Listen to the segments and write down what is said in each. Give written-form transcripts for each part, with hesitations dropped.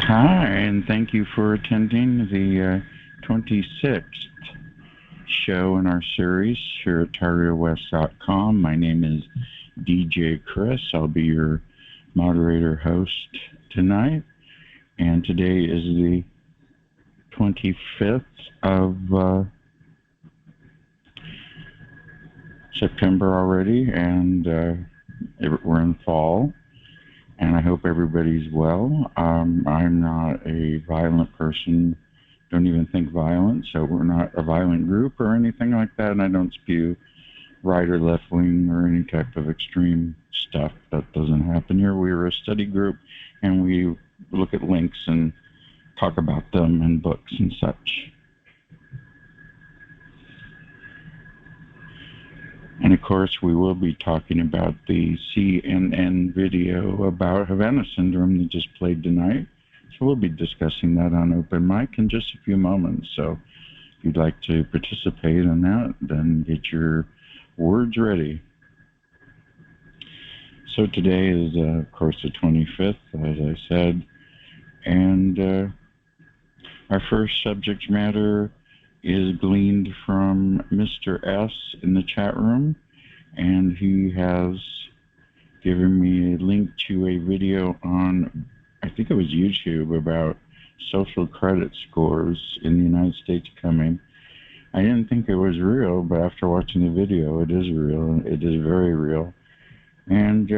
Hi, and thank you for attending the 26th show in our series here at TargetedWest.com. My name is DJ Chris. I'll be your moderator host tonight. And today is the 25th of September already, and we're in fall. And I hope everybody's well. I'm not a violent person, don't even think violent, so we're not a violent group or anything like that, and I don't spew right or left wing or any type of extreme stuff. That doesn't happen here. We're a study group, and we look at links and talk about them and books and such. And of course, we will be talking about the CNN video about Havana syndrome that just played tonight. So we'll be discussing that on open mic in just a few moments. So if you'd like to participate in that, then get your words ready. So today is, of course, the 25th, as I said. And our first subject matter is gleaned from Mr. S in the chat room, and he has given me a link to a video on, I think it was YouTube, about social credit scores in the United States coming. I didn't think it was real, but after watching the video, it is real. It is very real. And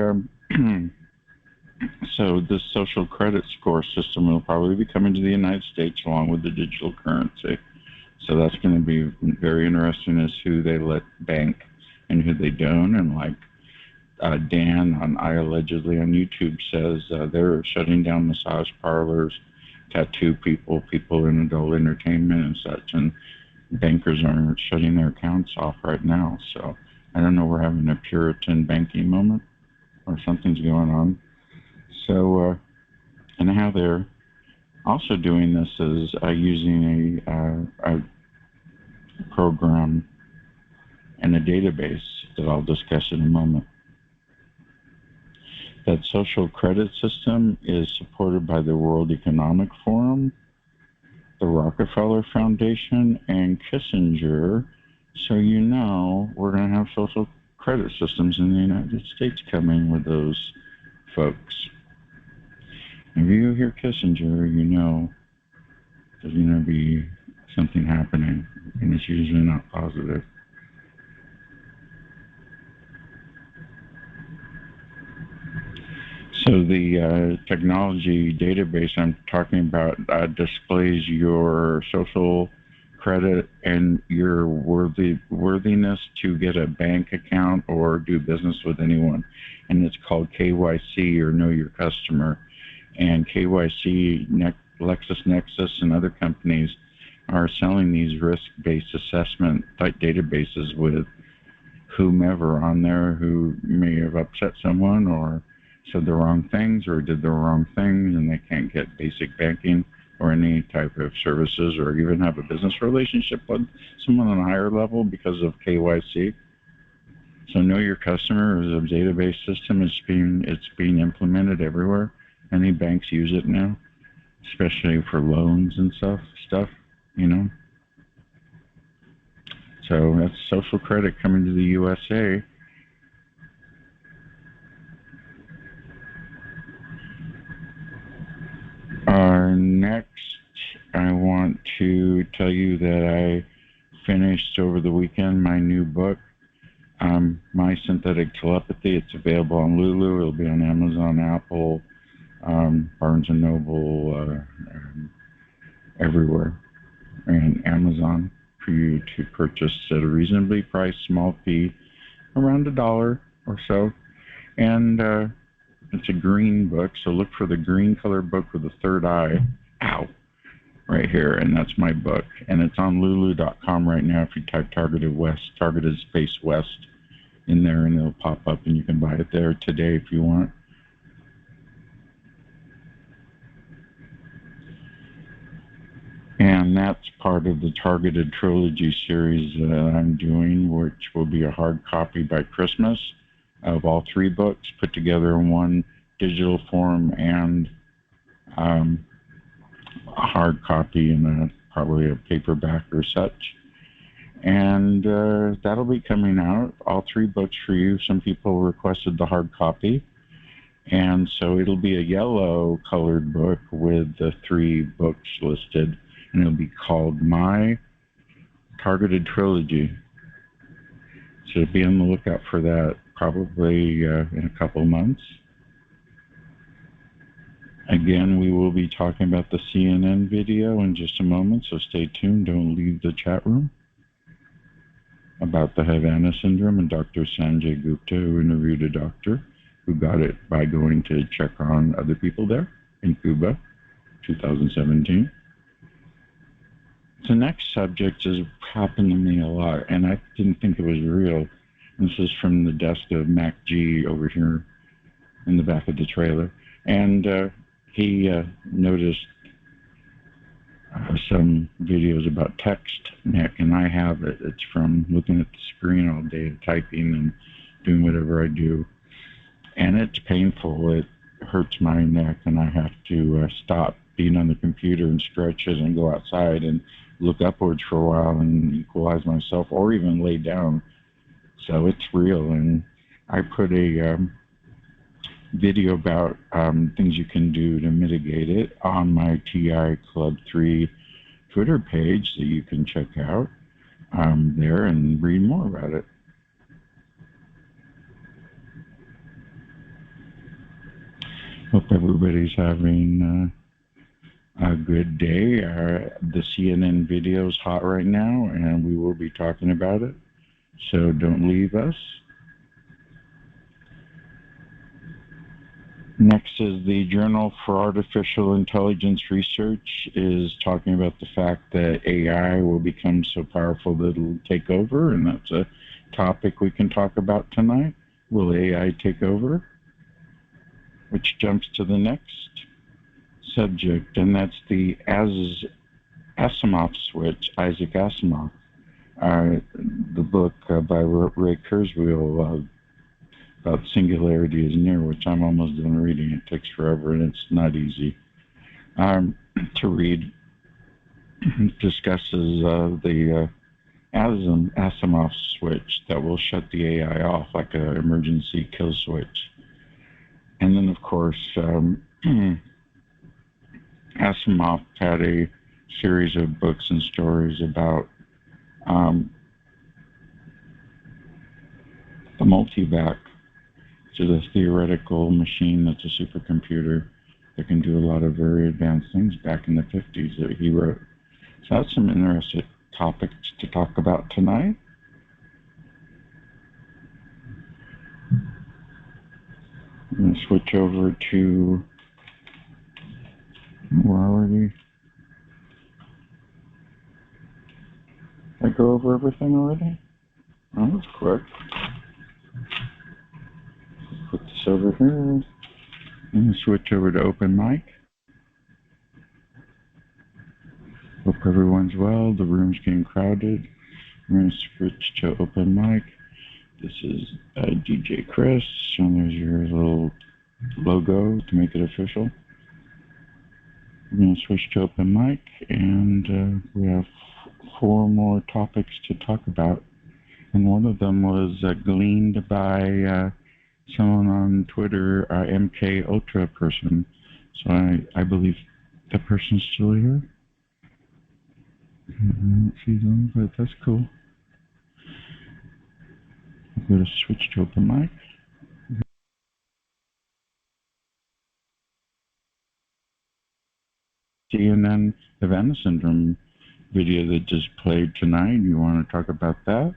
so this social credit score system will probably be coming to the United States along with the digital currency. So that's going to be very interesting as who they let bank and who they don't. And like Dan on I Allegedly on YouTube says, they're shutting down massage parlors, tattoo people in adult entertainment and such. And bankers are shutting their accounts off right now. So I don't know, we're having a Puritan banking moment or something's going on. So, and how they're also doing this is using a program and a database that I'll discuss in a moment. That social credit system is supported by the World Economic Forum, the Rockefeller Foundation, and Kissinger. So you know we're going to have social credit systems in the United States coming with those folks. If you hear Kissinger, you know there's going to be something happening, and it's usually not positive. So the technology database I'm talking about displays your social credit and your worthiness to get a bank account or do business with anyone, and it's called KYC, or Know Your Customer. And KYC, LexisNexis, and other companies are selling these risk-based assessment type databases with whomever on there who may have upset someone or said the wrong things or did the wrong things, and they can't get basic banking or any type of services or even have a business relationship with someone on a higher level because of KYC. So Know Your Customer is a database system. It's being implemented everywhere. Many banks use it now, especially for loans and stuff, you know. So that's social credit coming to the USA. Next, I want to tell you that I finished over the weekend my new book, My Synthetic Telepathy. It's available on Lulu. It'll be on Amazon, Apple, Barnes & Noble, everywhere, and Amazon for you to purchase at a reasonably priced small fee, around $1 or so. And it's a green book, so look for the green colored book with the third eye. Ow! Right here, and that's my book. And it's on Lulu.com right now. If you type TargetedWest, Targeted Space West in there, and it'll pop up, and you can buy it there today if you want. And that's part of the Targeted Trilogy series that I'm doing, which will be a hard copy by Christmas of all three books put together in one digital form and a hard copy and probably a paperback or such. And that'll be coming out. All 3 books for you. Some people requested the hard copy. And so it'll be a yellow colored book with the 3 books listed. And it'll be called My Targeted Trilogy. So be on the lookout for that probably in a couple months. Again, we will be talking about the CNN video in just a moment, so stay tuned. Don't leave the chat room. About the Havana syndrome and Dr. Sanjay Gupta, who interviewed a doctor who got it by going to check on other people there in Cuba, 2017. The next subject has happened to me a lot, and I didn't think it was real. This is from the desk of Mac G over here in the back of the trailer. And he noticed some videos about text, Nick, and I have it. It's from looking at the screen all day, typing and doing whatever I do. And it's painful. It hurts my neck, and I have to stop being on the computer and stretch it and go outside and look upwards for a while and equalize myself, or even lay down. So it's real. And I put a video about things you can do to mitigate it on my TI Club 3 Twitter page that you can check out there and read more about it. Hope everybody's having a good day. The CNN video is hot right now, and we will be talking about it. So don't leave us. Next is the Journal for Artificial Intelligence Research is talking about the fact that AI will become so powerful that it'll take over, and that's a topic we can talk about tonight. Will AI take over? Which jumps to the next subject, and that's the Asimov switch, Isaac Asimov. The book by Ray Kurzweil about singularity is near, which I'm almost done reading. It takes forever, and it's not easy to read. It discusses the Asimov switch that will shut the AI off like an emergency kill switch. And then, of course, Asimov had a series of books and stories about the multivac, which is a theoretical machine that's a supercomputer that can do a lot of very advanced things back in the 50s that he wrote. So that's some interesting topics to talk about tonight. I'm going to switch over to, we're already, did I go over everything already? Oh, that's quick. Put this over here. I'm going to switch over to open mic. Hope everyone's well. The room's getting crowded. I'm going to switch to open mic. This is DJ Chris, and there's your little logo to make it official. We're going to switch to open mic, and we have 4 more topics to talk about. And one of them was gleaned by someone on Twitter, MK Ultra person. So I believe that person's still here. I don't see them, but that's cool. I'm going to switch to open mic. CNN Havana syndrome video that just played tonight. You want to talk about that?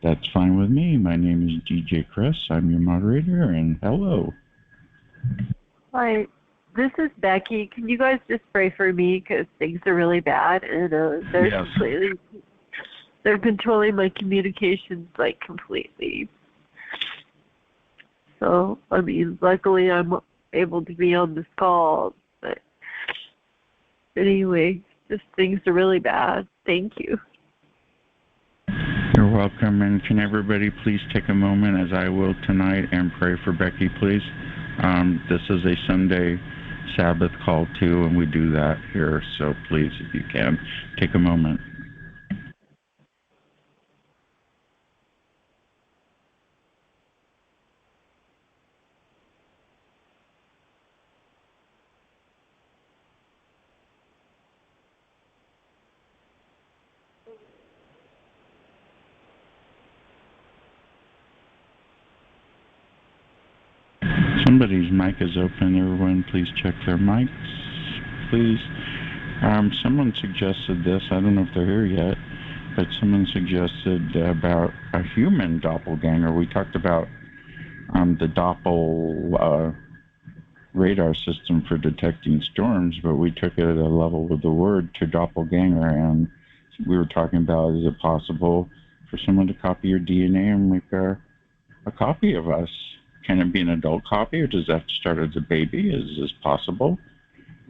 That's fine with me. My name is DJ Chris. I'm your moderator, and hello. Hi, this is Becky. Can you guys just pray for me because things are really bad and they're controlling my communications like completely. So I mean, luckily I'm able to be on this call, but anyway, just things are really bad. Thank you. You're welcome, and can everybody please take a moment, as I will tonight, and pray for Becky, please. This is a Sunday Sabbath call too, and we do that here. So please, if you can, take a moment. Somebody's mic is open. Everyone, please check their mics, please. Someone suggested this. I don't know if they're here yet, but someone suggested about a human doppelganger. We talked about the Doppel radar system for detecting storms, but we took it at a level with the word to doppelganger, and we were talking about, is it possible for someone to copy your DNA and make a copy of us? Can it be an adult copy, or does that have to start as a baby? Is this possible?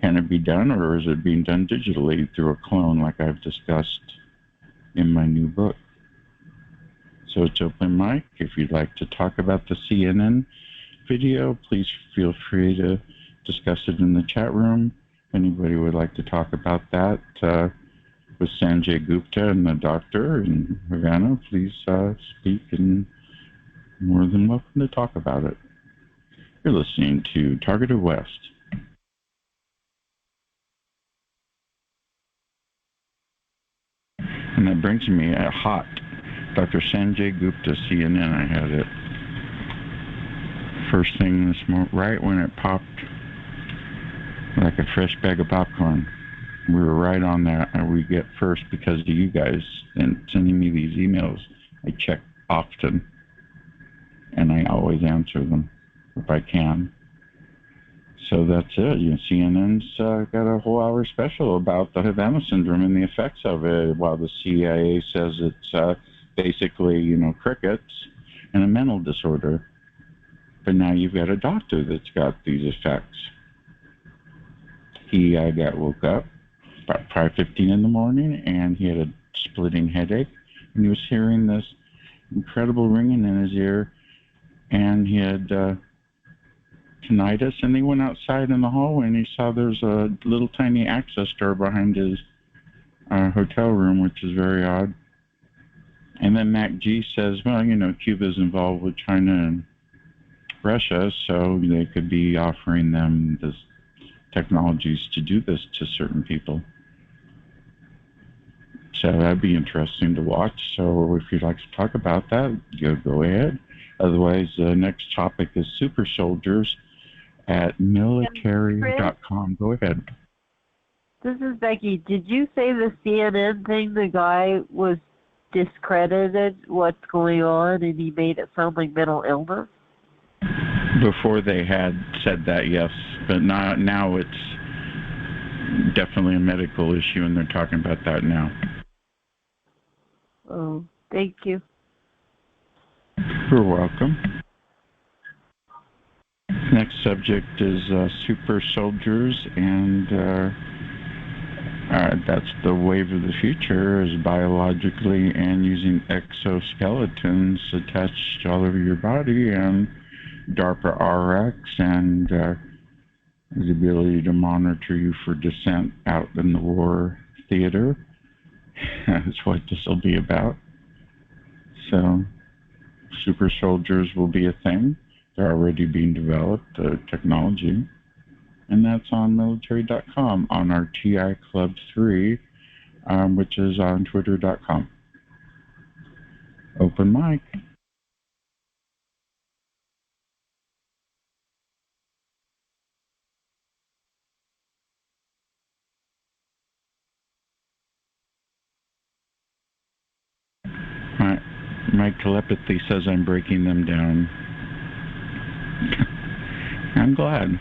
Can it be done, or is it being done digitally through a clone like I've discussed in my new book? So it's open mic. If you'd like to talk about the CNN video, please feel free to discuss it in the chat room. If anybody would like to talk about that with Sanjay Gupta and the doctor in Havana, please speak, and more than welcome to talk about it. You're listening to Targeted West. And that brings me a hot Dr. Sanjay Gupta, CNN. I had it first thing this morning, right when it popped like a fresh bag of popcorn. We were right on that, and we get first because of you guys and sending me these emails. I check often, and I always answer them if I can. So that's it. CNN's got a whole hour special about the Havana syndrome and the effects of it, while the CIA says it's basically, crickets and a mental disorder. But now you've got a doctor that's got these effects. He woke up about 5:15 in the morning, and he had a splitting headache, and he was hearing this incredible ringing in his ear, and he had tinnitus, and he went outside in the hallway, and he saw there's a little tiny access door behind his hotel room, which is very odd. And then MacG says, well, Cuba's involved with China and Russia, so they could be offering them this technologies to do this to certain people. So that'd be interesting to watch. So if you'd like to talk about that, go ahead. Otherwise, the next topic is super soldiers at military.com. Go ahead. This is Becky. Did you say the CNN thing, the guy was discredited what's going on, and he made it sound like mental illness? Before they had said that, yes. But now it's definitely a medical issue, and they're talking about that now. Oh, thank you. You're welcome. Next subject is super soldiers, and that's the wave of the future, is biologically and using exoskeletons attached all over your body, and DARPA RX, and the ability to monitor you for dissent out in the war theater. That's what this will be about. So super soldiers will be a thing. They're already being developed, technology. And that's on military.com, on our TI Club 3, which is on twitter.com. Open mic. My telepathy says I'm breaking them down. I'm glad.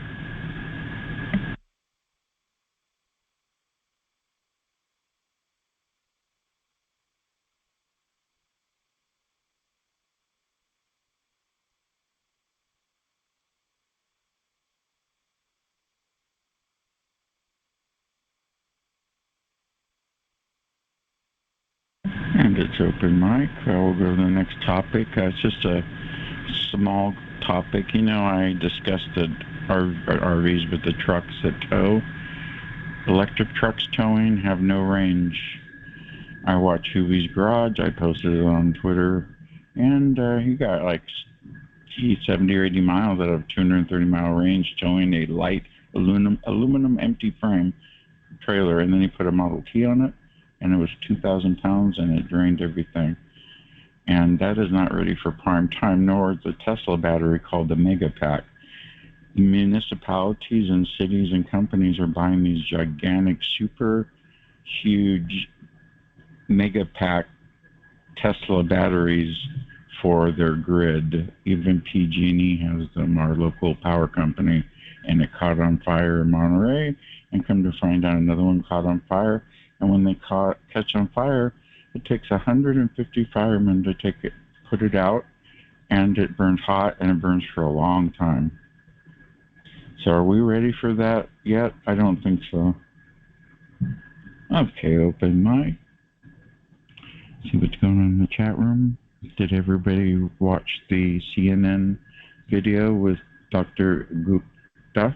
And it's open mic. We'll go to the next topic. It's just a small topic. I discussed it RVs, but the trucks that tow. Electric trucks towing have no range. I watch Hoovy's Garage. I posted it on Twitter, and he got like 70 or 80 miles out of a 230-mile range towing a light aluminum empty frame trailer, and then he put a Model T on it, and it was 2,000 pounds, and it drained everything. And that is not ready for prime time, nor is the Tesla battery called the Mega Pack. Municipalities and cities and companies are buying these gigantic, super huge Mega Pack Tesla batteries for their grid. Even PG&E has them, our local power company, and it caught on fire in Monterey, and come to find out another one caught on fire. And when they catch on fire, it takes 150 firemen to put it out, and it burns hot, and it burns for a long time. So are we ready for that yet? I don't think so. Okay, open mic. See what's going on in the chat room. Did everybody watch the CNN video with Dr. Gupta?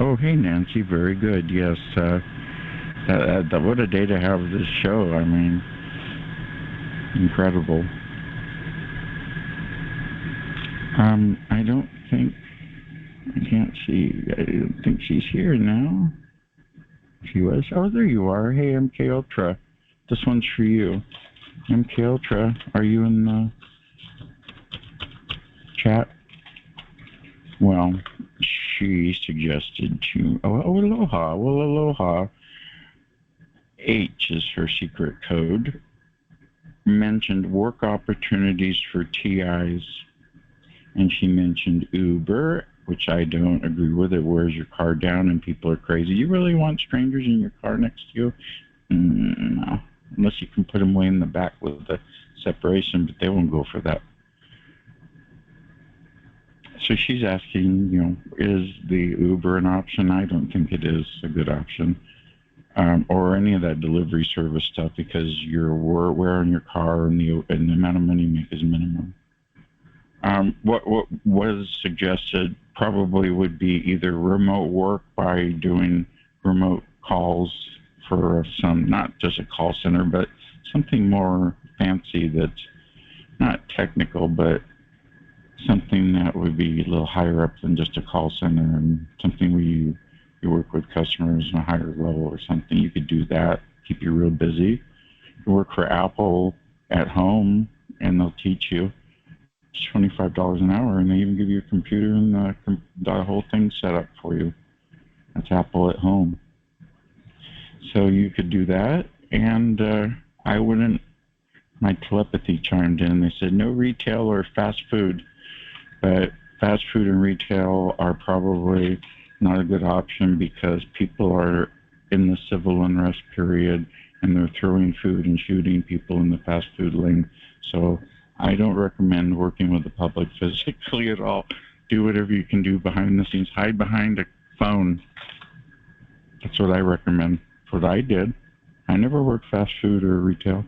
Oh, hey, Nancy. Very good. Yes. What a day to have this show. I mean, incredible. I don't think, I can't see, I don't think she's here now. She was. Oh, there you are. Hey, MK Ultra. This one's for you. MK Ultra, are you in the chat? Well, she suggested to, aloha. Well, aloha. H is her secret code. Mentioned work opportunities for TIs. And she mentioned Uber, which I don't agree with. It wears your car down and people are crazy. You really want strangers in your car next to you? No. Unless you can put them way in the back with the separation, but they won't go for that. So she's asking, is the Uber an option? I don't think it is a good option. Or any of that delivery service stuff, because you're wearing your car and the amount of money you make is minimum. What was suggested probably would be either remote work by doing remote calls for some, not just a call center, but something more fancy that's not technical, but something that would be a little higher up than just a call center, and something where you work with customers on a higher level or something. You could do that, keep you real busy. You work for Apple at home, and they'll teach you. It's $25 an hour, and they even give you a computer and the whole thing set up for you. That's Apple at home. So you could do that, and I wouldn't. My telepathy chimed in. They said no retail or fast food, but fast food and retail are probably not a good option because people are in the civil unrest period, and they're throwing food and shooting people in the fast food lane. So I don't recommend working with the public physically at all. Do whatever you can do behind the scenes. Hide behind a phone. That's what I recommend. That's what I did. I never worked fast food or retail.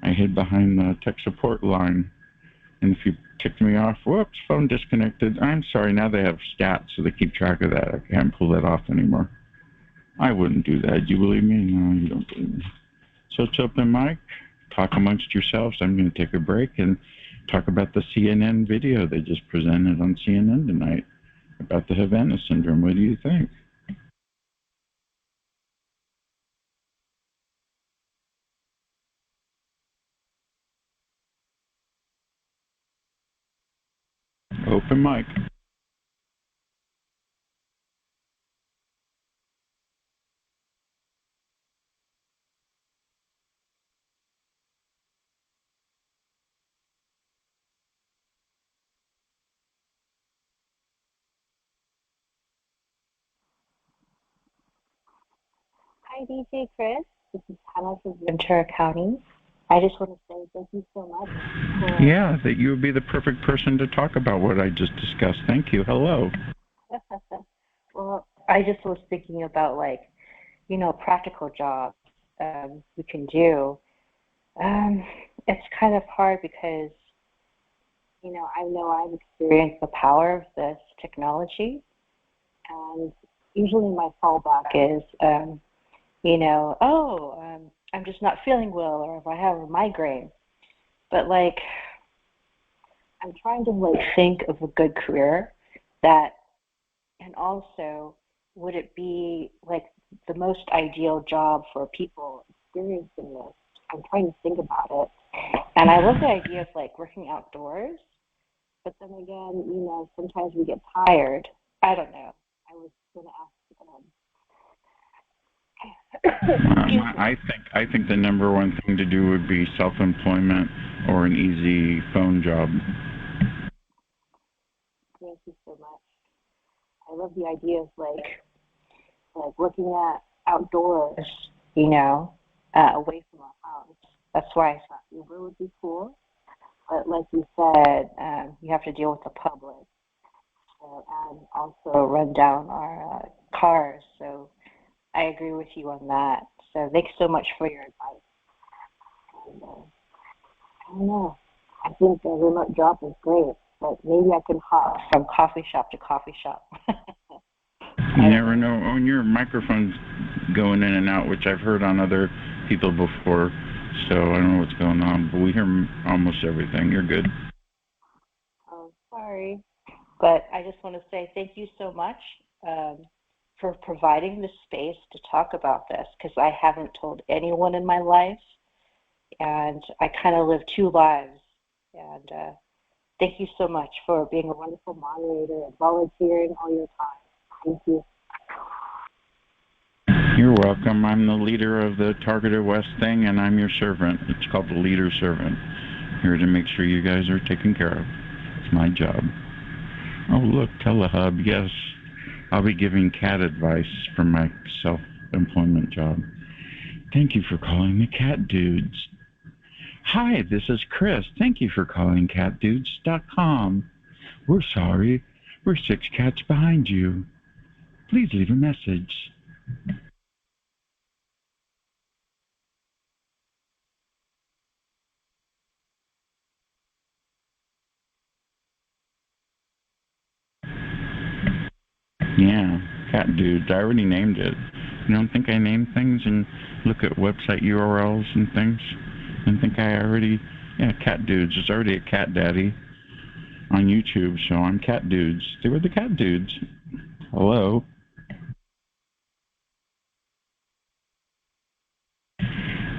I hid behind the tech support line. And if you ticked me off, whoops, phone disconnected. I'm sorry, now they have stats, so they keep track of that. I can't pull that off anymore. I wouldn't do that. Do you believe me? No, you don't believe me. So it's open mic. Talk amongst yourselves. I'm going to take a break and talk about the CNN video they just presented on CNN tonight about the Havana syndrome. What do you think? Open mic. Hi, DJ Chris. This is Hannah from Ventura County. I just want to say thank you so much. Yeah, that you would be the perfect person to talk about what I just discussed. Thank you. Hello. Well, I just was thinking about practical jobs we can do. It's kind of hard because, I know I've experienced the power of this technology, and usually my fallback is, I'm just not feeling well, or if I have a migraine. But I'm trying to think of a good career that, and also, would it be the most ideal job for people experiencing this? I'm trying to think about it. And I love the idea of working outdoors, but then again, sometimes we get tired. I don't know. I was going to I think the number one thing to do would be self-employment or an easy phone job. Thank you so much. I love the idea of looking at outdoors, away from our house. That's why I thought Uber would be cool. But like you said, you have to deal with the public, and also run down our cars. So I agree with you on that. So thanks so much for your advice. And, I don't know. I think a remote job is great, but maybe I can hop from coffee shop to coffee shop. You never know. Oh, and your microphone's going in and out, which I've heard on other people before. So I don't know what's going on, but we hear almost everything. You're good. Oh, sorry. But I just want to say thank you so much for providing the space to talk about this, because I haven't told anyone in my life, and I kind of live two lives. And thank you so much for being a wonderful moderator and volunteering all your time. Thank you. You're welcome. I'm the leader of the Targeted West thing, and I'm your servant. It's called the leader servant. Here to make sure you guys are taken care of. It's my job. Oh, look, Telehub. Yes, I'll be giving cat advice for my self-employment job. Thank you for calling the Cat Dudes. Hi, this is Chris. Thank you for calling CatDudes.com. We're sorry. We're 6 cats behind you. Please leave a message. Yeah, Cat Dudes. I already named it. You don't think I name things and look at website URLs and things? And think I already... Yeah, Cat Dudes. There's already a Cat Daddy on YouTube, so I'm Cat Dudes. They were the Cat Dudes. Hello.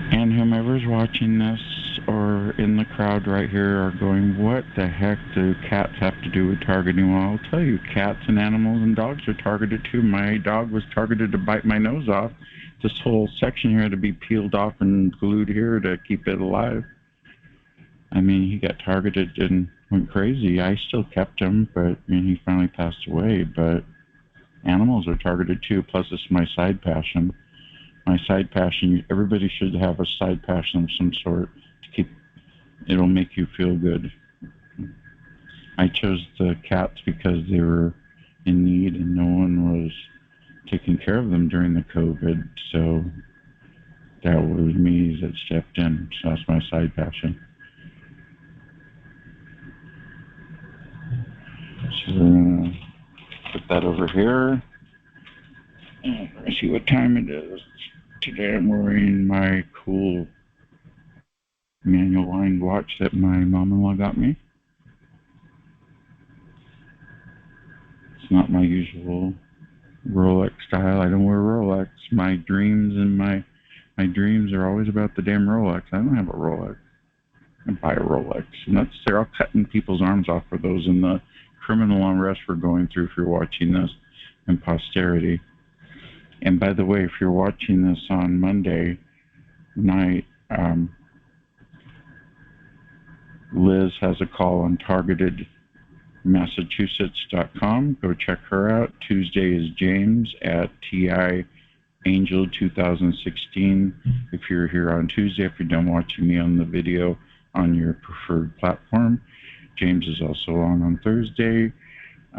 And whomever's watching this or in the crowd right here are going, what the heck do cats have to do with targeting? Well, I'll tell you, cats and animals and dogs are targeted too. My dog was targeted to bite my nose off. This whole section here had to be peeled off and glued here to keep it alive. I mean, he got targeted and went crazy. I still kept him, but he finally passed away. But animals are targeted too, plus it's my side passion. My side passion, everybody should have a side passion of some sort to keep, it'll make you feel good. I chose the cats because they were in need and no one was taking care of them during the COVID, so that was me that stepped in, so that's my side passion. So we're gonna put that over here. And let's see what time it is. Today I'm wearing my cool manual wind watch that my mom-in-law got me. It's not my usual Rolex style. I don't wear Rolex. My dreams and my dreams are always about the damn Rolex. I don't have a Rolex. I buy a Rolex. And they're all cutting people's arms off for those in the criminal unrest we're going through if you're watching this in posterity. And by the way, if you're watching this on Monday night, Liz has a call on TargetedMassachusetts.com. Go check her out. Tuesday is James at TI Angel 2016. If you're here on Tuesday, if you're done watching me on the video on your preferred platform, James is also on Thursday.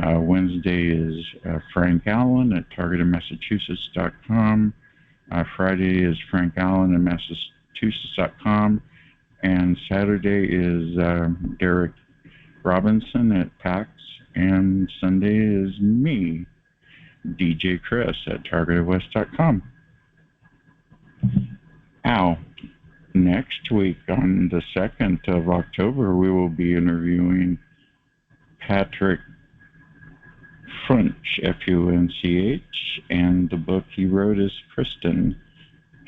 Wednesday is Frank Allen at TargetedMassachusetts.com. Friday is Frank Allen at Massachusetts.com. And Saturday is Derek Robinson at PAX. And Sunday is me, DJ Chris at TargetedWest.com. Now, next week on the 2nd of October, we will be interviewing Patrick Funch, Funch, and the book he wrote is Kristen,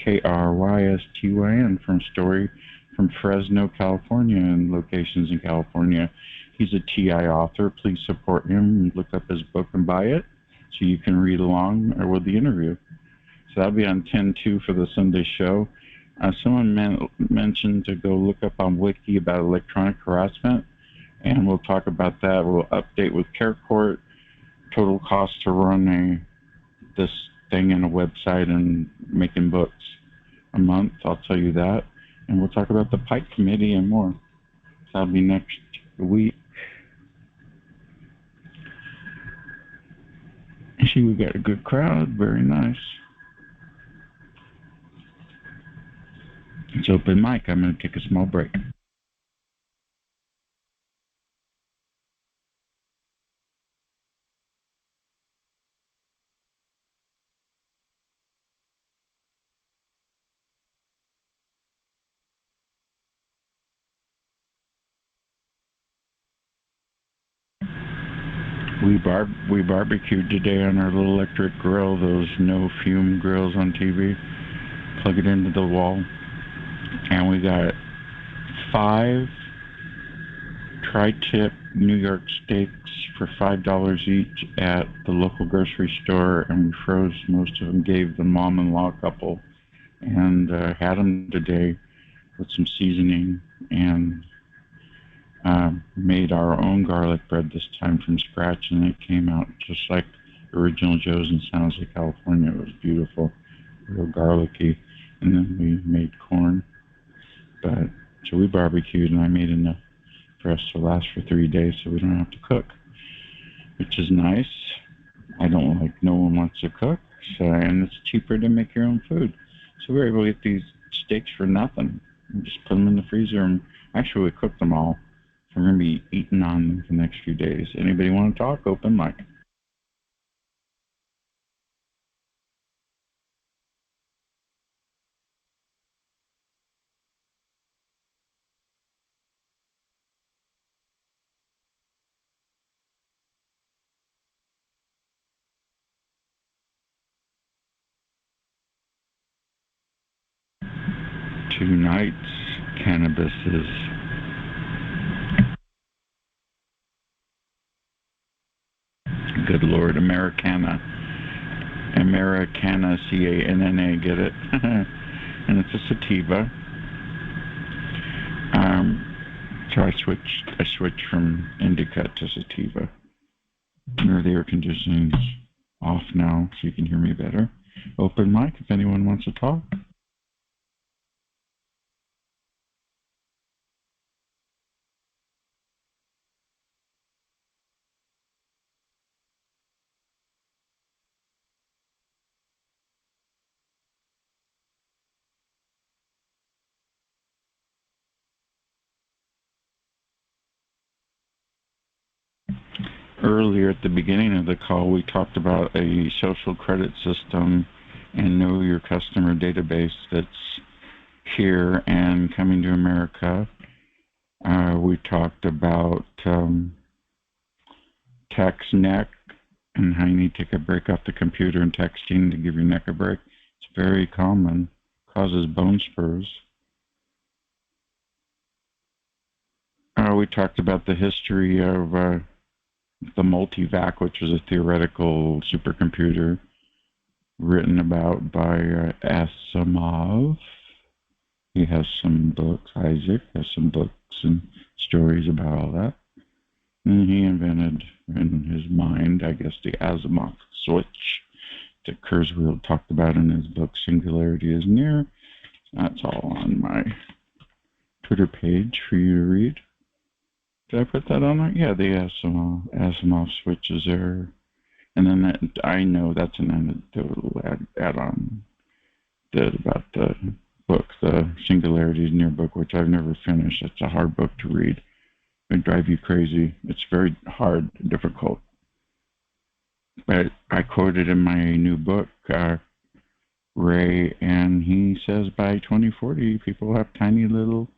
Krystyn, from Story from Fresno, California, and locations in California. He's a TI author. Please support him. Look up his book and buy it so you can read along with the interview. So that'll be on 10/2 for the Sunday show. Someone mentioned to go look up on Wiki about electronic harassment, and we'll talk about that. We'll update with Care Court, total cost to run this thing in a website and making books a month. I'll tell you that. And we'll talk about the Pike Committee and more. So that'll be next week. See, we got a good crowd. Very nice. It's open mic. I'm going to take a small break. We barbecued today on our little electric grill, those no fume grills on TV. Plug it into the wall. And we got 5 tri-tip New York steaks for $5 each at the local grocery store, and we froze most of them, gave the mom-in-law couple, and had them today with some seasoning, and made our own garlic bread this time from scratch, and it came out just like original Joe's in San Jose, California. It was beautiful, real garlicky. And then we made corn. So we barbecued, and I made enough for us to last for 3 days so we don't have to cook, which is nice. I don't like no one wants to cook, and it's cheaper to make your own food. So we were able to get these steaks for nothing. We just put them in the freezer, and actually we cooked them all. So we're going to be eating on them for the next few days. Anybody want to talk? Open mic. Two nights, cannabis is good Lord, Americana, Canna, get it? And it's a sativa. So I switched from indica to sativa. The air conditioning's off now, so you can hear me better. Open mic if anyone wants to talk. Earlier at the beginning of the call, we talked about a social credit system and know your customer database that's here and coming to America. We talked about text neck and how you need to take a break off the computer and texting to give your neck a break. It's very common, causes bone spurs. We talked about the history of the multivac, which was a theoretical supercomputer written about by Asimov. He has some books, Isaac has some books and stories about all that. And he invented in his mind, I guess, the Asimov switch that Kurzweil talked about in his book, Singularity is Near. That's all on my Twitter page for you to read. Did I put that on there? Yeah, the Asimov switch is there. And then I know that's an anecdotal add-on. did about the book, the Singularities Near book, which I've never finished. It's a hard book to read. It would drive you crazy. It's very hard and difficult. But I quoted in my new book, Ray, and he says by 2040, people will have tiny little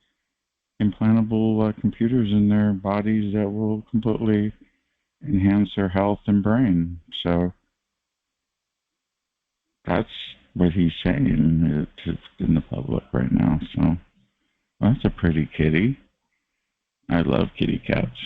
implantable computers in their bodies that will completely enhance their health and brain. So that's what he's saying in the public right now. So well, that's a pretty kitty. I love kitty cats.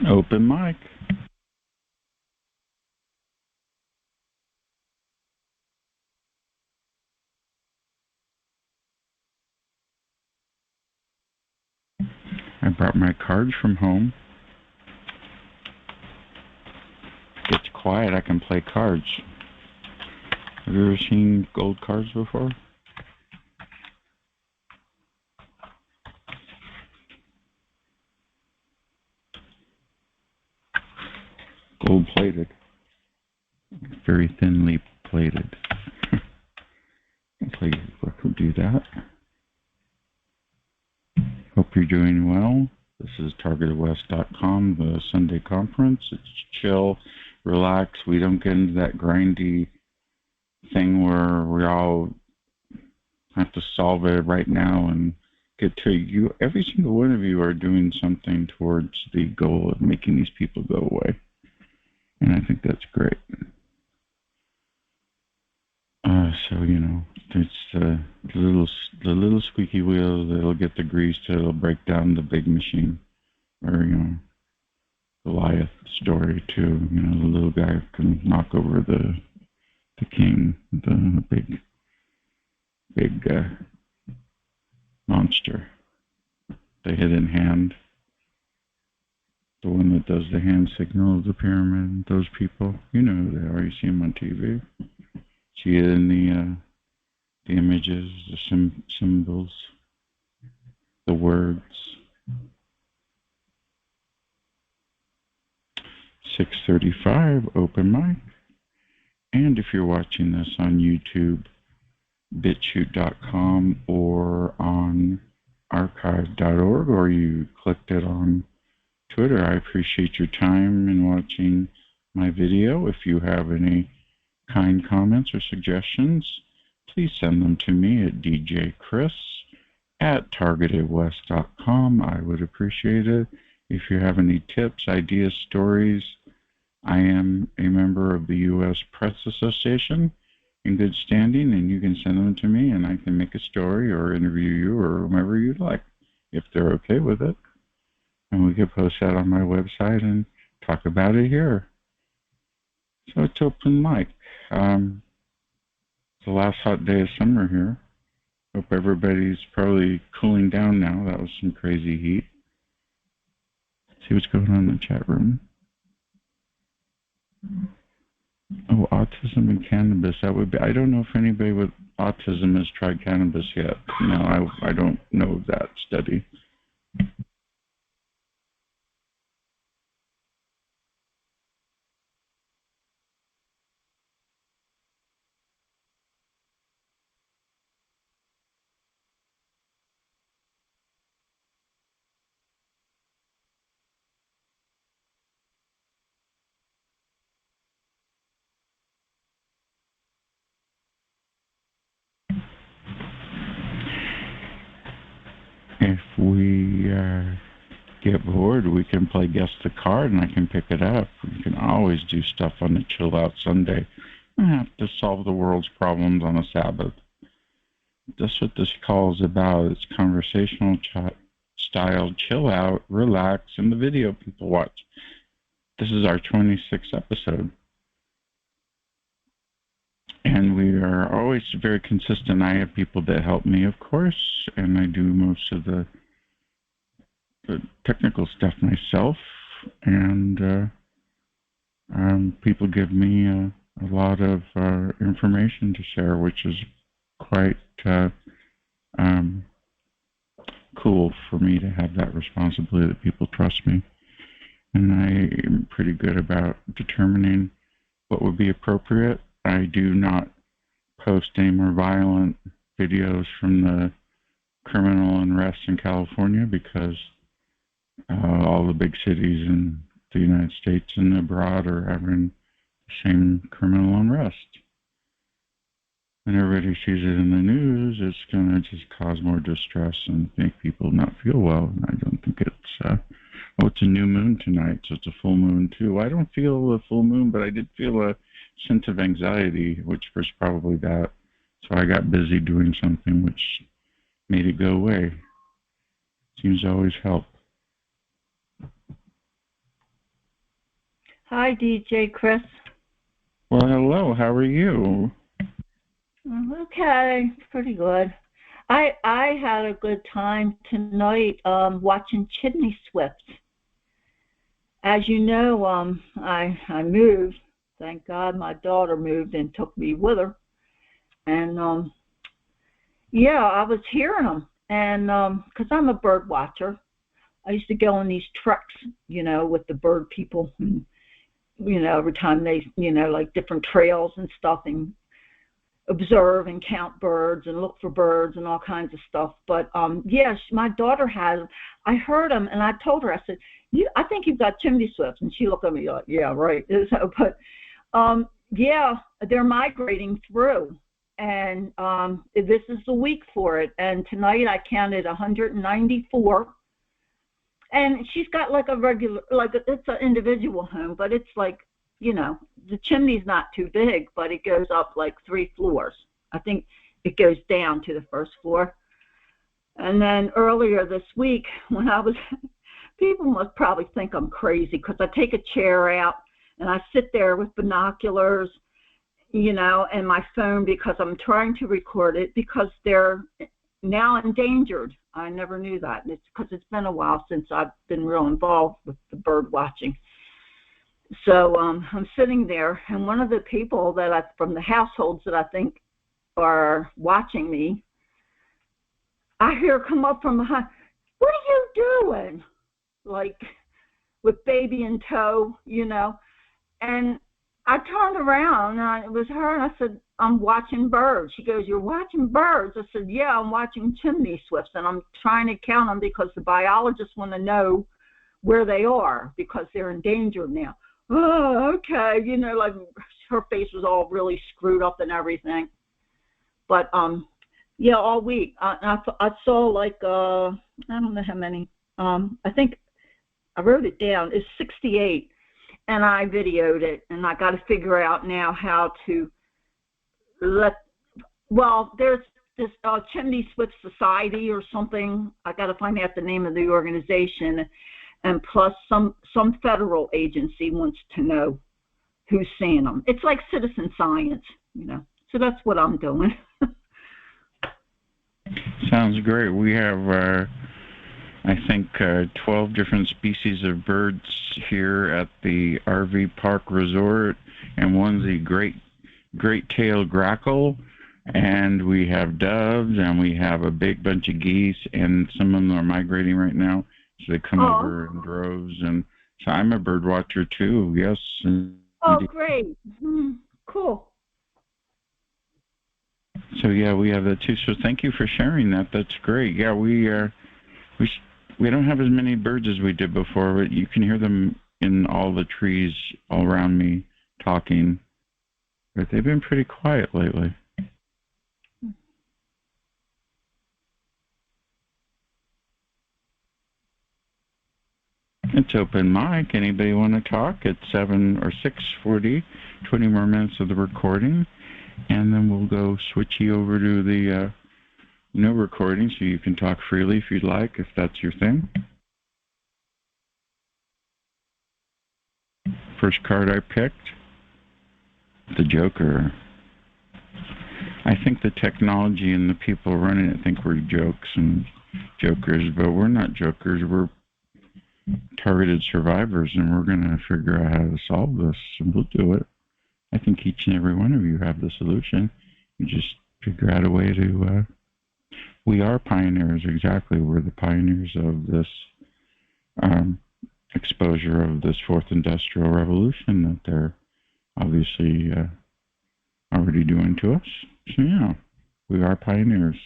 Open mic. I brought my cards from home. If it gets quiet, I can play cards. Have you ever seen gold cards before? Gold plated. Very thinly plated. We'll do that. Hope you're doing well. This is TargetedWest.com, the Sunday conference. It's chill, relax. We don't get into that grindy thing where we all have to solve it right now and get to you. Every single one of you are doing something towards the goal of making these people go away. And I think that's great. So, it's the little squeaky wheel that'll get the grease that'll break down the big machine. Or, Goliath story too. The little guy can knock over the king, the big monster. The hidden hand. The one that does the hand signal of the pyramid. Those people. You know who they are. You see them on TV. See it in the images, the symbols, the words. 6:35 open mic. And if you're watching this on YouTube, bitchute.com or on archive.org, or you clicked it on Twitter, I appreciate your time in watching my video. If you have any kind comments or suggestions, please send them to me at djchris@targetedwest.com. I would appreciate it. If you have any tips, ideas, stories, I am a member of the U.S. Press Association in good standing, and you can send them to me, and I can make a story or interview you or whomever you'd like, if they're okay with it. And we can post that on my website and talk about it here. So it's open mic. It's the last hot day of summer here. Hope everybody's probably cooling down now. That was some crazy heat. Let's see what's going on in the chat room. Oh, autism and cannabis. That would be. I don't know if anybody with autism has tried cannabis yet. No, I don't know of that study. If we get bored, we can play Guess the Card, and I can pick it up. We can always do stuff on a chill-out Sunday. I have to solve the world's problems on a Sabbath. That's what this call is about. It's conversational style, chill out, relax, and the video people watch. This is our 26th episode. And we are always very consistent. I have people that help me, of course, and I do most of the the technical stuff myself, and people give me a lot of information to share, which is quite um, cool for me to have that responsibility that people trust me. And I am pretty good about determining what would be appropriate. I do not post any more violent videos from the criminal unrest in California because all the big cities in the United States and abroad are having the same criminal unrest. When everybody sees it in the news, it's going to just cause more distress and make people not feel well. And I don't think it's, it's a new moon tonight, so it's a full moon too. I don't feel a full moon, but I did feel a sense of anxiety, which was probably that. So I got busy doing something which made it go away. Seems to always help. Hi, DJ Chris. Well, hello. How are you? Okay, pretty good. I had a good time tonight watching chimney swifts. As you know, I moved. Thank God my daughter moved and took me with her. And yeah, I was hearing them. And because I'm a bird watcher, I used to go on these treks, with the bird people. And, every time they, like different trails and stuff, and observe and count birds and look for birds and all kinds of stuff. But yes, my daughter has. I heard them, and I told her, I said, I think you've got chimney swifts. And she looked at me like, yeah, right. So, but yeah, they're migrating through, and this is the week for it. And tonight I counted 194. And she's got like a regular, it's an individual home, but it's like, the chimney's not too big, but it goes up like 3 floors. I think it goes down to the first floor. And then earlier this week, when I was, people must probably think I'm crazy because I take a chair out and I sit there with binoculars, and my phone because I'm trying to record it because they're now endangered. I never knew that. And it's because it's been a while since I've been real involved with the bird watching. So I'm sitting there, and one of the people from the households that I think are watching me, I hear come up from behind, what are you doing? Like with baby in tow, And I turned around, and it was her, and I said, I'm watching birds. She goes, you're watching birds? I said, yeah, I'm watching chimney swifts, and I'm trying to count them because the biologists want to know where they are because they're endangered now. Oh, okay, like her face was all really screwed up and everything. But yeah, all week I saw like I don't know how many. I think I wrote it down. It's 68, and I videoed it, and I got to figure out now how to there's this Chimney Swift Society or something. I got to find out the name of the organization. And plus some federal agency wants to know who's seeing them. It's like citizen science, So that's what I'm doing. Sounds great. We have, I think, 12 different species of birds here at the RV Park Resort, and one's the great-tailed grackle, and we have doves, and we have a big bunch of geese, and some of them are migrating right now. So they come over in droves, and so I'm a bird watcher too. Yes. Oh, great! Cool. So yeah, we have that too. So thank you for sharing that. That's great. Yeah, we don't have as many birds as we did before, but you can hear them in all the trees all around me talking. But they've been pretty quiet lately. It's open mic. Anybody want to talk? It's 7 or 6:40, 20 more minutes of the recording, and then we'll go switchy over to the no recording, so you can talk freely if you'd like, if that's your thing. First card I picked, the Joker. I think the technology and the people running it think we're jokes and jokers, but we're not jokers. We're targeted survivors, and we're going to figure out how to solve this, and we'll do it. I think each and every one of you have the solution. You just figure out a way to. We are pioneers, exactly. We're the pioneers of this exposure of this fourth industrial revolution that they're obviously already doing to us. So yeah, we are pioneers.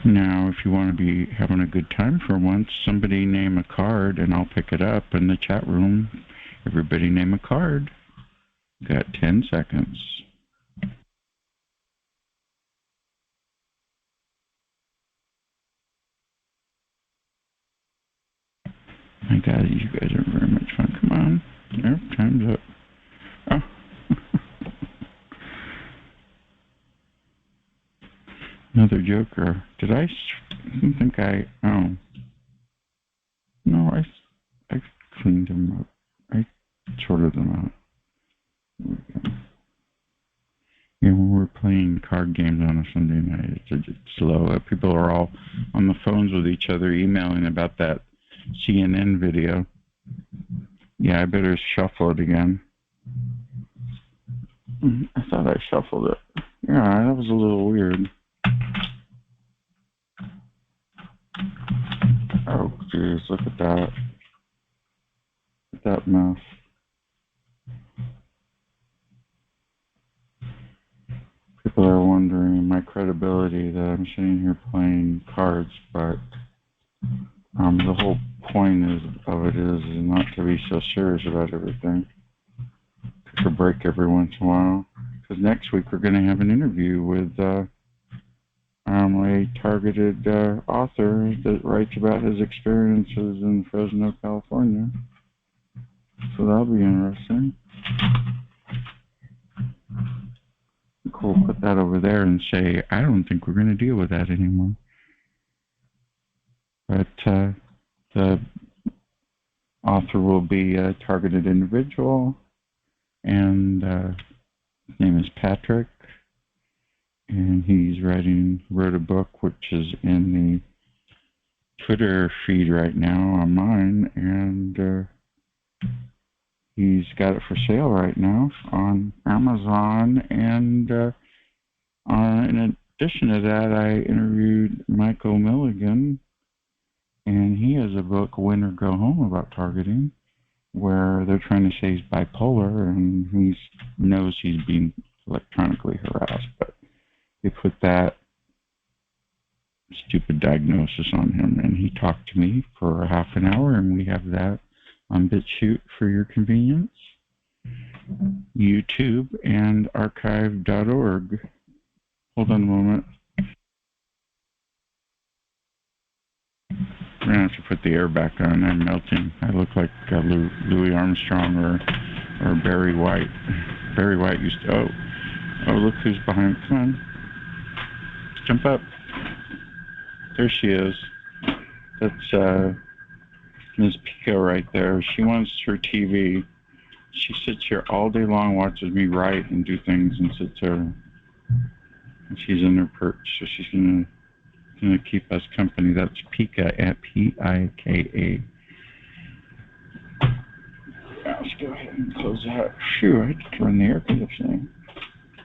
Now, if you want to be having a good time for once, somebody name a card and I'll pick it up in the chat room. Everybody name a card. Got 10 seconds. My God, you guys are very much fun. Come on. There, time's up. Oh. Another joker. Did I think oh. No, I cleaned them up. I sorted them out. There we go. Yeah, when we're playing card games on a Sunday night, it's slow. People are all on the phones with each other emailing about that CNN video. Yeah, I better shuffle it again. I thought I shuffled it. Yeah, that was a little weird. Oh, geez, look at that. Look at that mess. People are wondering my credibility that I'm sitting here playing cards, but the whole point of it is not to be so serious about everything. Take a break every once in a while. Because next week we're going to have an interview with a targeted author that writes about his experiences in Fresno, California. So that'll be interesting. Cool, put that over there and say, I don't think we're going to deal with that anymore. But the author will be a targeted individual, and his name is Patrick, and he's wrote a book which is in the Twitter feed right now on mine, and he's got it for sale right now on Amazon, and in addition to that, I interviewed Michael Milligan, and he has a book, Win or Go Home, about targeting, where they're trying to say he's bipolar, and he knows he's being electronically harassed, but they put that stupid diagnosis on him, and he talked to me for a half an hour, and we have that on Bitchute for your convenience, YouTube, and archive.org. Hold on a moment. We're going to have to put the air back on. I'm melting. I look like Louis Armstrong or Barry White. Barry White used to... Oh, look who's behind. Come on. Jump up. There she is. That's Ms. Pico right there. She wants her TV. She sits here all day long, watches me write and do things, and sits there. And she's in her perch, so she's going to keep us company. That's Pika, at Pika. Now let's go ahead and close that. Phew, I had to turn the air conditioning.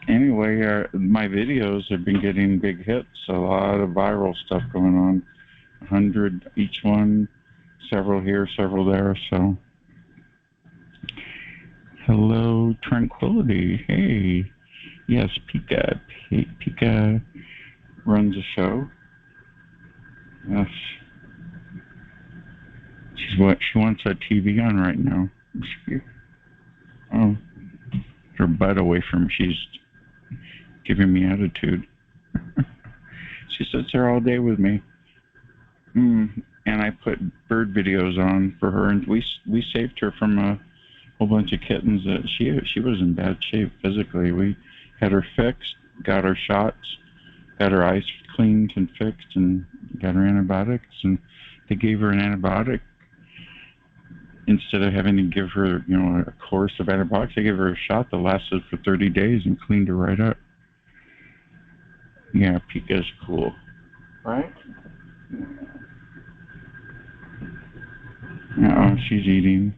Anyway, my videos have been getting big hits. A lot of viral stuff going on. 100 each one, several here, several there. So, hello, Tranquility. Hey, yes, Pika. Pika runs a show. Yes, she wants that TV on right now. Oh, her butt away from me. She's giving me attitude. She sits there all day with me. And I put bird videos on for her, and we saved her from a whole bunch of kittens that she was in bad shape physically. We had her fixed, got her shots, got her eyes cleaned and fixed, and got her antibiotics, and they gave her an antibiotic instead of having to give her, a course of antibiotics, I gave her a shot that lasted for 30 days and cleaned her right up. Yeah, Pika's cool, right? Oh, she's eating.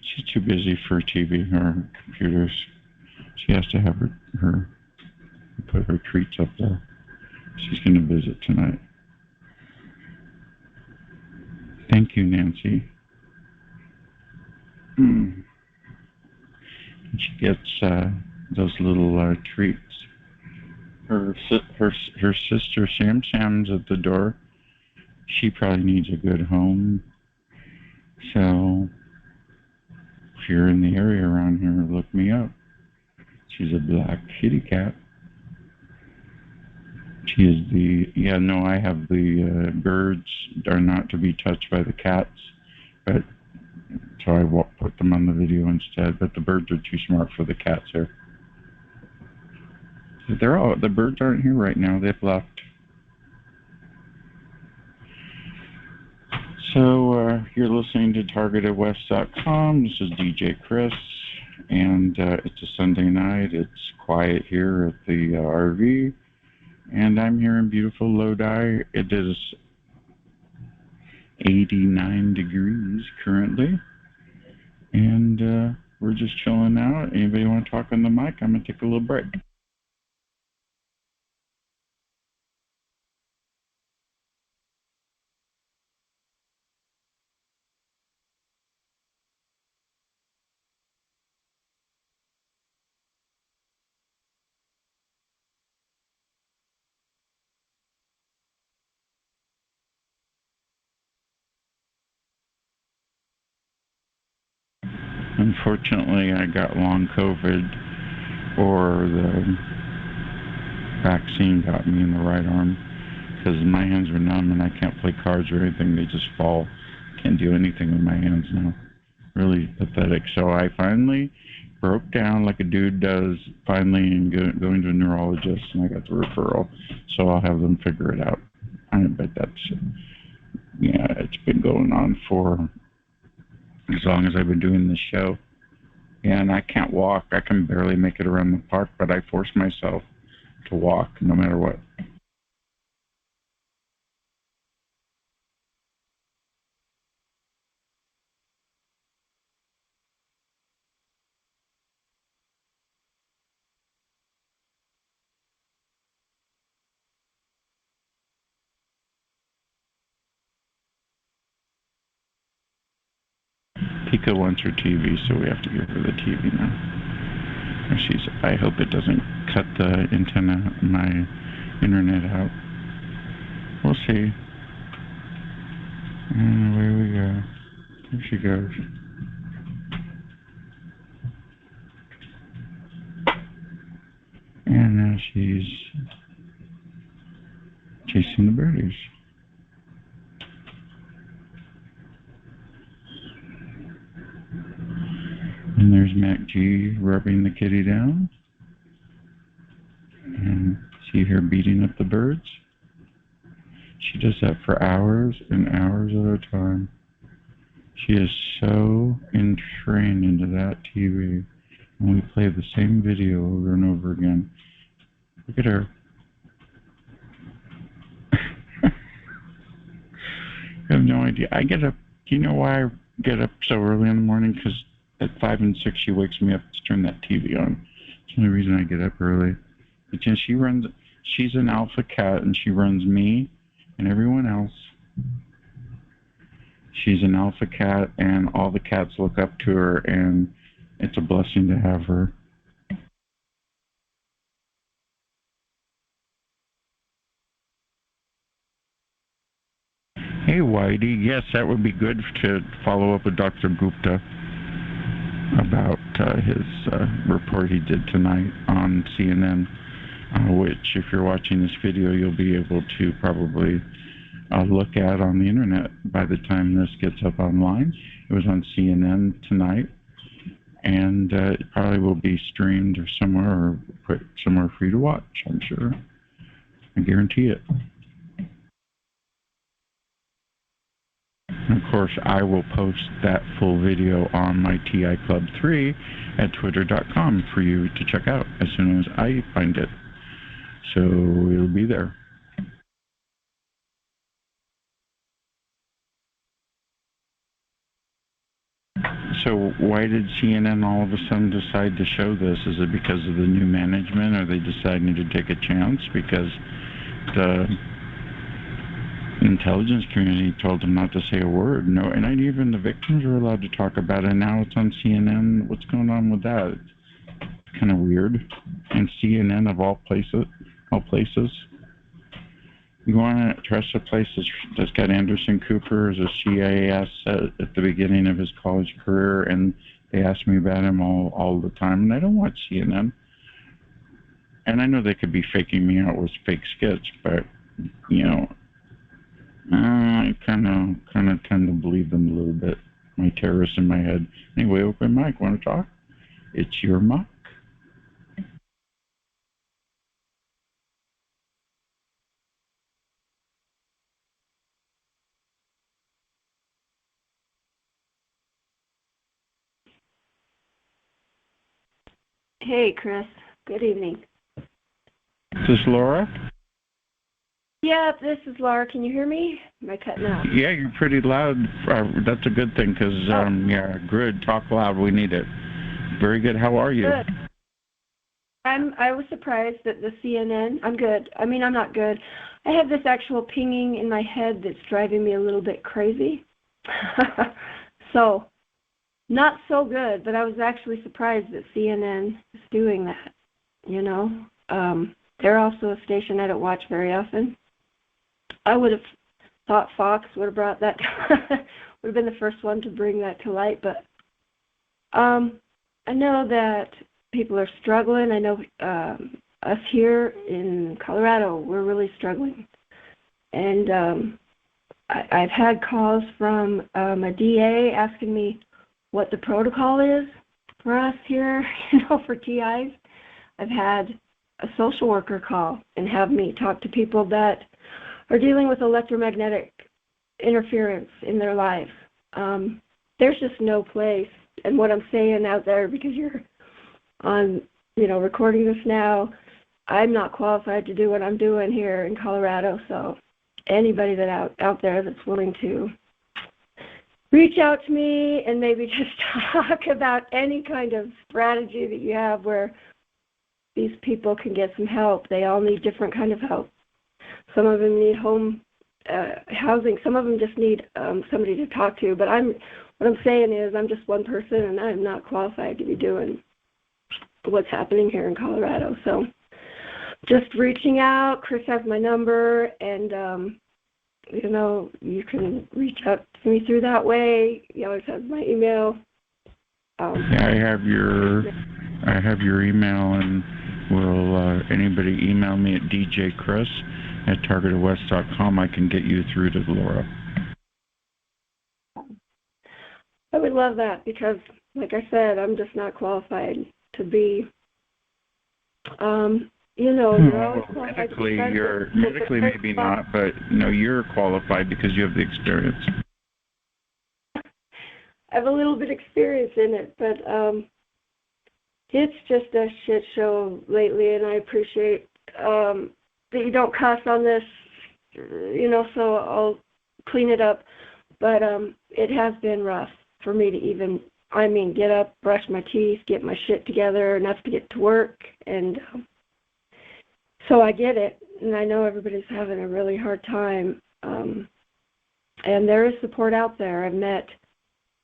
She's too busy for TV or computers. She has to have her put her treats up there. She's going to visit tonight. Thank you, Nancy. She gets those little treats. Her sister Sam's at the door. She probably needs a good home. So if you're in the area around here, look me up. She's a black kitty cat. She is I have the birds are not to be touched by the cats, but so I put them on the video instead. But the birds are too smart for the cats here. The birds aren't here right now. They've left. So you're listening to TargetedWest.com. This is DJ Chris, and it's a Sunday night. It's quiet here at the RV, and I'm here in beautiful Lodi. It is 89 degrees currently, and we're just chilling out. Anybody want to talk on the mic? I'm going to take a little break. Unfortunately, I got long COVID, or the vaccine got me in the right arm, because my hands are numb and I can't play cards or anything. They just fall. Can't do anything with my hands now. Really pathetic. So I finally broke down like a dude does, finally, and going to a neurologist, and I got the referral. So I'll have them figure it out. But it's been going on for as long as I've been doing this show. And I can't walk. I can barely make it around the park, but I force myself to walk no matter what. Pika wants her TV, so we have to give her the TV now. I hope it doesn't cut the antenna, my internet out. We'll see. And away we go. There she goes. And now she's chasing the birdies. And there's Mac G rubbing the kitty down. And see her beating up the birds. She does that for hours and hours at a time. She is so entrained into that TV. And we play the same video over and over again. Look at her. I have no idea. I get up. Do you know why I get up so early in the morning? Because at 5 and 6, she wakes me up to turn that TV on. It's the only reason I get up early. Because she's an alpha cat, and she runs me and everyone else. She's an alpha cat, and all the cats look up to her, and it's a blessing to have her. Hey, Whitey. Yes, that would be good to follow up with Dr. Gupta about his report he did tonight on CNN, which, if you're watching this video, you'll be able to probably look at on the internet by the time this gets up online. It was on CNN tonight, and it probably will be streamed or somewhere, or put somewhere for you to watch, I'm sure. I guarantee it. And of course, I will post that full video on my TI Club 3 at twitter.com for you to check out as soon as I find it. So it'll be there. So why did CNN all of a sudden decide to show this? Is it because of the new management? Are they deciding to take a chance? Because the intelligence community told them not to say a word. No, and even the victims were allowed to talk about it. Now it's on CNN. What's going on with that? It's kind of weird. And CNN of all places, you want to trust a place that's got Anderson Cooper as a CIS at the beginning of his college career, and they ask me about him all the time, and I don't watch CNN. And I know they could be faking me out with fake skits, but you know, I kind of tend to believe them a little bit. My terrorists in my head. Anyway, open mic. Want to talk? It's your mic. Hey, Chris. Good evening. Is this Laura? Yeah, this is Laura. Can you hear me? Am I cutting out? Yeah, you're pretty loud. That's a good thing because, yeah, good. Talk loud. We need it. Very good. How are you? Good. I was surprised that the CNN. I'm good. I mean, I'm not good. I have this actual pinging in my head that's driving me a little bit crazy. So, not so good. But I was actually surprised that CNN is doing that. You know, they're also a station I don't watch very often. I would have thought Fox would have brought that, would have been the first one to bring that to light, but I know that people are struggling. I know us here in Colorado, we're really struggling. And I've had calls from a DA asking me what the protocol is for us here, you know, for TIs. I've had a social worker call and have me talk to people that are dealing with electromagnetic interference in their life. There's just no place. And what I'm saying out there, because you're on, you know, recording this now, I'm not qualified to do what I'm doing here in Colorado. So anybody that out there that's willing to reach out to me and maybe just talk about any kind of strategy that you have where these people can get some help. They all need different kind of help. Some of them need home housing. Some of them just need somebody to talk to. But what I'm saying is I'm just one person, and I'm not qualified to be doing what's happening here in Colorado. So just reaching out. Chris has my number, and you know, you can reach out to me through that way. You always have my email. Yeah, I have your email, and will anybody email me at djchris@targetedwest.com. I can get you through to Laura. I would love that because, like I said, I'm just not qualified to be. You know, you're always qualified. Medically maybe not, but no, you're qualified because you have the experience. I have a little bit of experience in it, but it's just a shit show lately, and I appreciate that you don't cuss on this, you know, so I'll clean it up. But it has been rough for me to even, get up, brush my teeth, get my shit together, enough to get to work, and so I get it, and I know everybody's having a really hard time, and there is support out there. I've met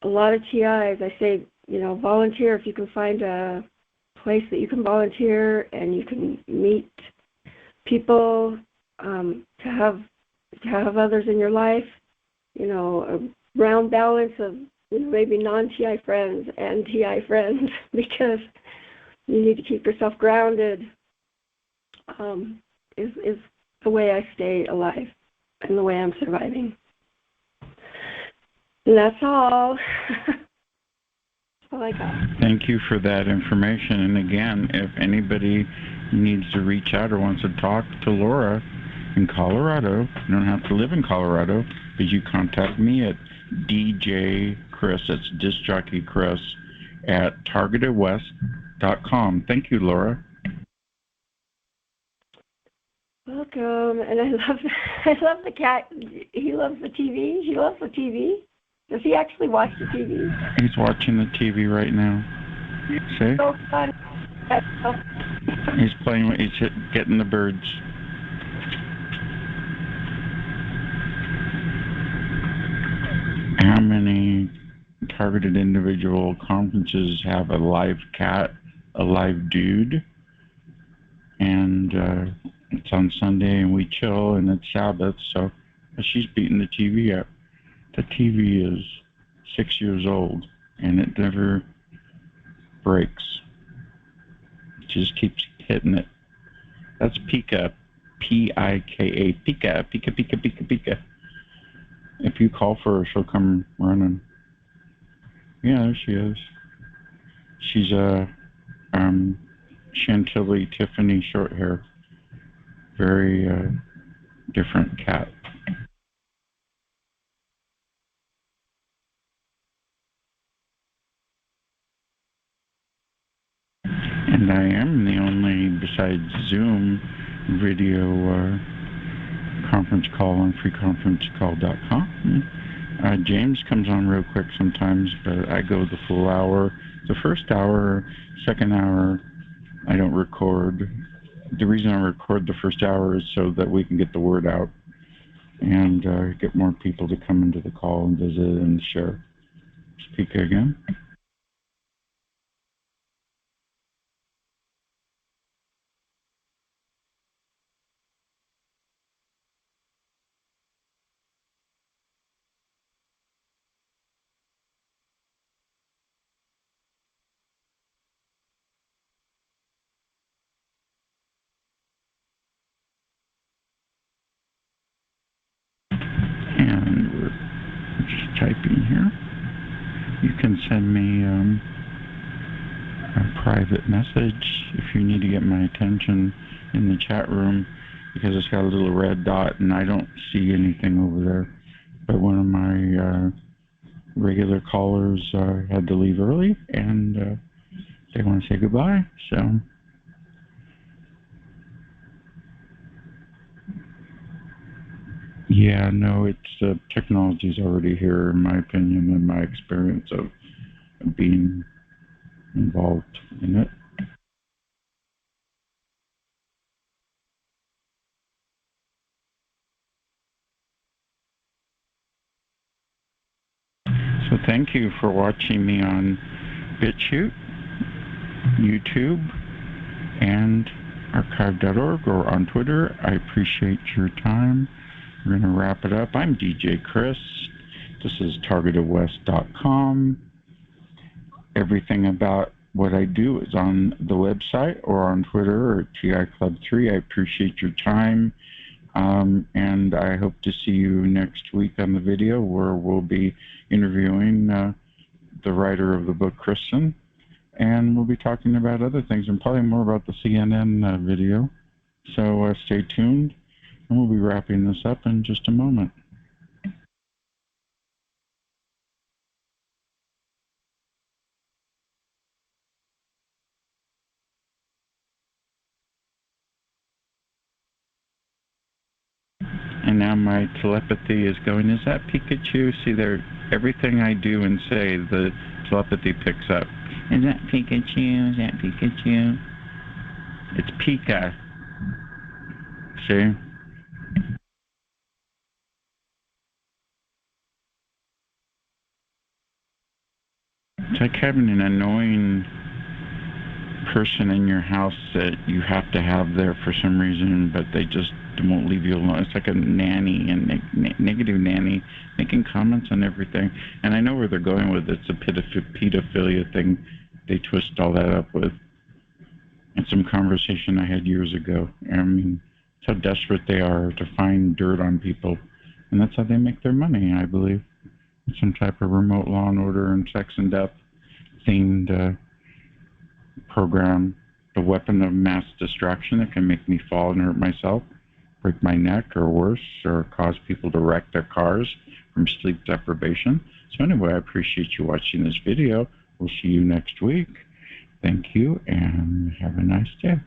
a lot of TIs. I say, you know, volunteer if you can find a place that you can volunteer and you can meet people to have others in your life, you know, a round balance of, you know, maybe non-TI friends and TI friends because you need to keep yourself grounded is the way I stay alive and the way I'm surviving. And that's all. That's all I got. Thank you for that information. And again, if anybody needs to reach out or wants to talk to Laura in Colorado, you don't have to live in Colorado, but you contact me at DJ Chris, that's disc jockey Chris, at TargetedWest.com. Thank you, Laura. Welcome. And I love the cat. He loves the TV. He loves the TV. Does he actually watch the TV? He's watching the TV right now. See? So fun. He's playing, he's getting the birds. How many targeted individual conferences have a live cat, a live dude? And it's on Sunday and we chill and it's Sabbath, so she's beating the TV up. The TV is 6 years old and it never breaks. It just keeps hitting it. That's Pika, P-I-K-A, Pika, Pika, Pika, Pika, Pika. If you call for her, she'll come running. Yeah, there she is. She's a Chantilly Tiffany short hair. Very different cat. And I am the only, besides Zoom, video conference call on freeconferencecall.com. James comes on real quick sometimes, but I go the full hour. The first hour, second hour, I don't record. The reason I record the first hour is so that we can get the word out and get more people to come into the call and visit and share. Speak again. And we're just typing here. You can send me a private message if you need to get my attention in the chat room, because it's got a little red dot and I don't see anything over there. But one of my regular callers had to leave early and they want to say goodbye. So yeah, no, it's technology's already here, in my opinion, and my experience of being involved in it. So thank you for watching me on BitChute, YouTube, and archive.org, or on Twitter. I appreciate your time. We're going to wrap it up. I'm DJ Chris. This is TargetedWest.com. Everything about what I do is on the website or on Twitter or TI Club 3. I appreciate your time. And I hope to see you next week on the video where we'll be interviewing the writer of the book, Kristen. And we'll be talking about other things and probably more about the CNN video. So stay tuned. And we'll be wrapping this up in just a moment. And now my telepathy is going, is that Pikachu? See, there, everything I do and say, the telepathy picks up. Is that Pikachu? Is that Pikachu? It's Pika. See? It's like having an annoying person in your house that you have to have there for some reason, but they just won't leave you alone. It's like a nanny, and negative nanny, making comments on everything. And I know where they're going with it. It's a pedophilia thing. They twist all that up with. It's some conversation I had years ago. I mean, it's how desperate they are to find dirt on people. And that's how they make their money, I believe. It's some type of remote law and order and sex and death themed program, the weapon of mass destruction that can make me fall and hurt myself. break my neck or worse, or cause people to wreck their cars from sleep deprivation. So anyway, I appreciate you watching this video. We'll see you next week. Thank you, and have a nice day.